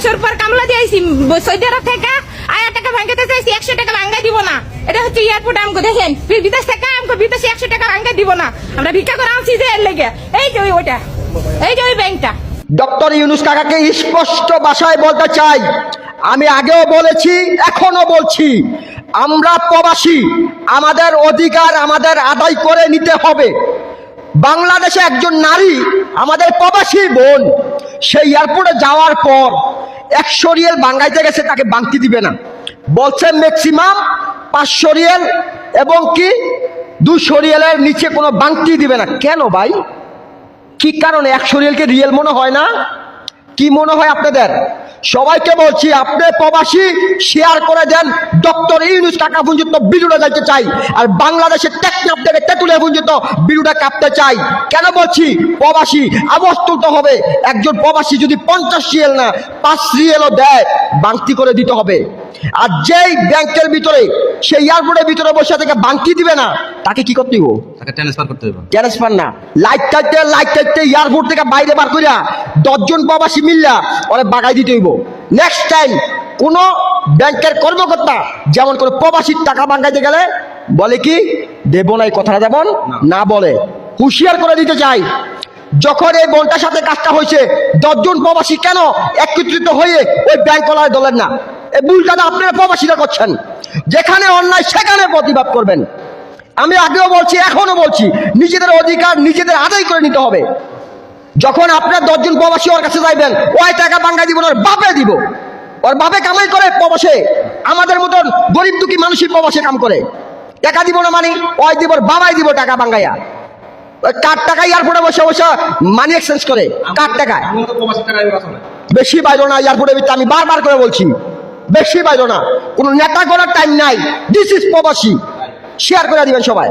বছর পর কামলা দিয়েছি সৌদি আরব থেকে, 1000 টাকা ভাঙাতে চাইছি, 100 টাকা ভাঙা দিব না। এটা হচ্ছে এয়ারপোর্ট আমাকে দেখেন, বিদেশ থেকে আমাকে বিদেশে 100 টাকা ভাঙা দিব না। আমরা ভিক্ষা করে আনছি যে এর লেগে। এই যে ওইটা, এই যে ওই ব্যাংকটা। ডক্টর ইউনূস কাকাকে স্পষ্ট ভাষায় বলতে চাই, আমি আগেও বলেছি এখনো বলছি, আমরা প্রবাসী, আমাদের অধিকার আমাদের আদায় করে নিতে হবে। বাংলাদেশে একজন নারী আমাদের প্রবাসী বোন, সেই এয়ারপোর্টে যাওয়ার পর 100 রিয়াল বাঙ্গাইতে গেছে, তাকে বাংতি দিবে না, বলছে ম্যাক্সিমাম 500 রিয়াল এবং কি 200 রিয়ালের নিচে কোনো বাংতি দিবে না। কেন ভাই, কি কারণে? 100 রিয়ালকে রিয়েল মনে হয় না? কি মনে হয় আপনাদের? সবাইকে বলছি, আপনি প্রবাসী শেয়ার করে দেন। ডক্টর ইউনূস কাকা পর্যন্ত ভিডিওটা যাইতে চাই, আর বাংলাদেশের টেকনাফ থেকে তেঁতুলিয়া পর্যন্ত ভিডিওটা কাঁপতে চাই। কেন বলছি? প্রবাসী আওয়াজ তুলতে হবে। একজন প্রবাসী যদি 50 রিয়াল না 5 রিয়ালও দেয়, বাংতি করে দিতে হবে। আর যেই ব্যাংকের ভিতরে, সেই এয়ারপোর্টের ভিতরে বসে থেকে বাংতি দিবে না, তাকে কি করতে হবে? তাকে ট্রান্সফার করতে হবে। ট্রান্সফার না, লাইট কাটতে এয়ারপোর্ট থেকে বাইরে বার করিয়া 10 জন প্রবাসী মিললা ওরে বাগাই দিতে হইব। নেক্সট টাইম কোন ব্যাংকের কর্মকর্তা যেমন করে প্রবাসীর টাকা বাঙ্গাইতে গেলে বলে কি দেব না, এই কথাটা যেমন না বলে, হুঁশিয়ার করে দিতে চাই। যখন এই বোনটার সাথে কাজটা হয়েছে, 10 জন প্রবাসী কেন একত্রিত হয়ে ওই ব্যাংকওয়ালার দলের না? এই ভুলটা আপনারা প্রবাসীরা করছেন। যেখানে অন্যায় সেখানে প্রতিবাদ করবেন। আমি আগেও বলছি এখনো বলছি, নিজেদের অধিকার নিজেদের আদায় করে নিতে হবে। যখন আপনার 10 জন প্রবাসী ওর কাছে যাইবেন, ওই টাকা বাঙ্গা দিব না, ওর বাপে দিব। ওর বাপে কামাই করে প্রবাসে, আমাদের মতন গরিব দুঃখী মানুষই প্রবাসে কাম করে। টাকা দিব না মানে ওই দিব, ওর বাবাই দিব টাকা বাঙ্গাইয়া। ওই কার টাকা এয়ারপোর্টে বসে বসে মানি এক্সচেঞ্জ করে, কার টাকায়। বেশি বাইরো না এয়ারপোর্টের ভিতরে, আমি বারবার করে বলছি বেশি বাইরো না। কোনো নেতা করার টাইম নাই। দিস ইজ প্রবাসী। শেয়ার করে দিবেন সবাই।